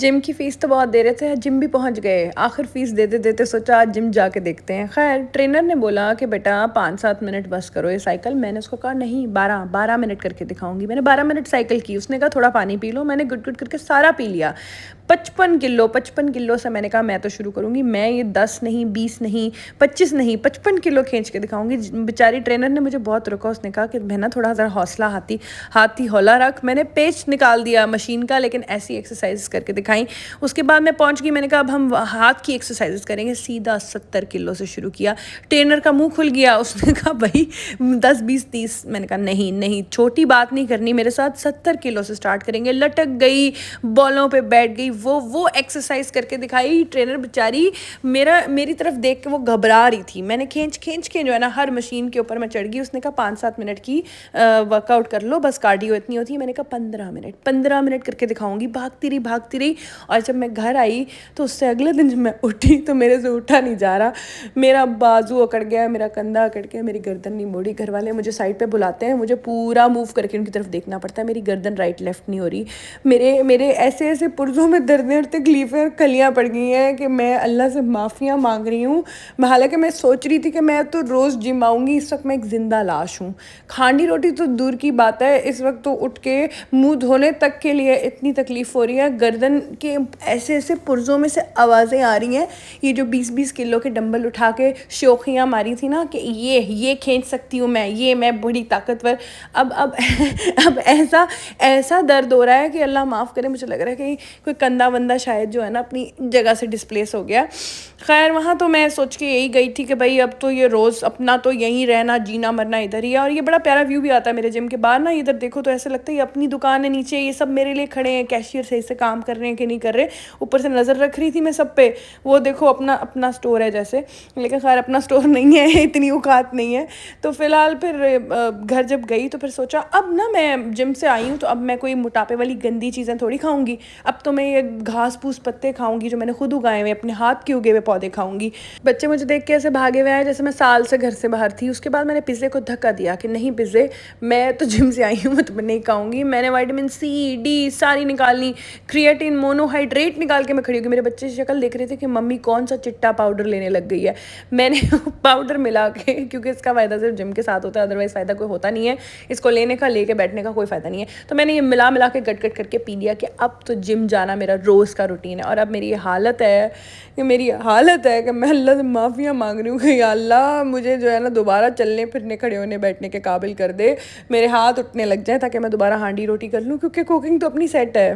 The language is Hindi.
जिम की फ़ीस तो बहुत दे रहे थे, जिम भी पहुंच गए। आखिर फ़ीस देते देते सोचा आज जिम जाके देखते हैं। खैर ट्रेनर ने बोला कि बेटा 5-7 मिनट बस करो ये साइकिल। मैंने उसको कहा नहीं 12 मिनट करके दिखाऊंगी। मैंने 12 मिनट साइकिल की। उसने कहा थोड़ा पानी पी लो। मैंने गुट गुट करके सारा पी लिया। 55 किलो से मैंने कहा मैं तो शुरू करूँगी। मैं ये 10 नहीं, 20 नहीं, 25 नहीं, 55 किलो खींच के दिखाऊंगी। बेचारी ट्रेनर ने मुझे बहुत रोका। उसने कहा कि बहना थोड़ा ज़रा हौसला हाथी हौला रख। मैंने पेच निकाल दिया मशीन का, लेकिन ऐसी एक्सरसाइज करके दिखाई। उसके बाद मैं पहुंच गई। मैंने कहा अब हम हाथ की एक्सरसाइजेस करेंगे। सीधा 70 किलो से शुरू किया। ट्रेनर का मुंह खुल गया। उसने कहा भाई 10, 20, 30। मैंने कहा नहीं नहीं, छोटी बात नहीं करनी मेरे साथ। 70 किलो से स्टार्ट करेंगे। लटक गई, बॉलों पे बैठ गई। वो एक्सरसाइज करके दिखाई। ट्रेनर बेचारी मेरी तरफ देख के वो घबरा रही थी। मैंने खींच के जो है ना हर मशीन के ऊपर मैं चढ़ गई। उसने कहा 5-7 मिनट की वर्कआउट कर लो, बस कार्डियो इतनी होती है। मैंने कहा 15 मिनट करके दिखाऊंगी। भागती रही। और जब मैं घर आई तो उससे अगले दिन जब मैं उठी तो मेरे से उठा नहीं जा रहा। मेरा बाजू अकड़ गया, मेरा कंधा अकड़ गया, मेरी गर्दन नहीं मोड़ी। घर वाले मुझे साइड पे बुलाते हैं, मुझे पूरा मूव करके उनकी तरफ देखना पड़ता है। मेरी गर्दन राइट लेफ्ट नहीं हो रही। मेरे ऐसे पुर्जों में दर्दें और तकलीफ़ें और कलियाँ पड़ गई हैं कि मैं अल्लाह से माफ़ियाँ मांग रही हूँ। हालांकि मैं सोच रही थी कि मैं तो रोज़ जिम आऊँगी। इस वक्त मैं एक ज़िंदा लाश हूँ। खांडी रोटी तो दूर की बात है, इस वक्त तो उठ के मुंह धोने तक के लिए इतनी तकलीफ़ हो रही है। गर्दन के ऐसे पुर्जों में से आवाज़ें आ रही हैं। ये जो 20-20 किलो के डंबल उठा के शौखियाँ मारी थी ना कि ये खींच सकती हूँ मैं बड़ी ताकतवर। अब अब ऐसा दर्द हो रहा है कि अल्लाह माफ़ करे। मुझे लग रहा है कि कोई कंधा वंदा शायद जो है ना अपनी जगह से डिस्प्लेस हो गया। खैर वहाँ तो मैं सोच के यही गई थी कि भाई अब तो ये रोज़ अपना तो यहीं रहना, जीना मरना इधर ही है। और ये बड़ा प्यारा व्यू भी आता है मेरे जिम के बाहर ना। इधर देखो तो ऐसा लगता है ये अपनी दुकान है। नीचे ये सब मेरे लिए खड़े हैं, कैशियर सही से काम कर रहे हैं कि नहीं कर रहे। ऊपर से नज़र रख रही थी मैं सब पे। वो देखो अपना स्टोर है जैसे, लेकिन खैर अपना स्टोर नहीं है, इतनी औकात नहीं है। तो फिलहाल फिर घर जब गई तो फिर सोचा अब ना मैं जिम से आई हूँ तो अब मैं कोई मोटापे वाली गंदी चीज़ें थोड़ी खाऊंगी। अब तो मैं ये घास फूस पत्ते खाऊंगी जो मैंने खुद उगाए हुए, अपने हाथ के उगे हुए पौधे खाऊंगी। बच्चे मुझे देख के ऐसे भागे हुए हैं जैसे मैं साल से घर से बाहर थी। उसके बाद मैंने पिज़्ज़े को धक्का दिया कि नहीं पिज़्ज़े, मैं तो जिम से आई हूँ, मैं तुम्हें नहीं खाऊंगी। मैंने विटामिन सी डी सारी निकालनी, क्रिएटिन मोनोहाइड्रेट निकाल के मैं खड़ी हो गई। मेरे बच्चे शक्ल देख रहे थे कि मम्मी कौन सा चिट्टा पाउडर लेने लग गई है। मैंने पाउडर मिला के, क्योंकि इसका फ़ायदा सिर्फ जिम के साथ होता है, अदरवाइज़ फ़ायदा कोई होता नहीं है। इसको लेके बैठने का कोई फ़ायदा नहीं है। तो मैंने ये मिला के गट करके पी लिया कि अब तो जिम जाना मेरा रोज़ का रूटीन है। और अब मेरी ये हालत है कि मैं अल्लाह से माफ़ियाँ मांग रही हूँ कि या अल्लाह मुझे जो है ना दोबारा चलने फिरने, खड़े होने, बैठने के काबिल कर दे। मेरे हाथ उठने लग जाए ताकि मैं दोबारा हांडी रोटी कर लूँ, क्योंकि कुकिंग तो अपनी सेट है।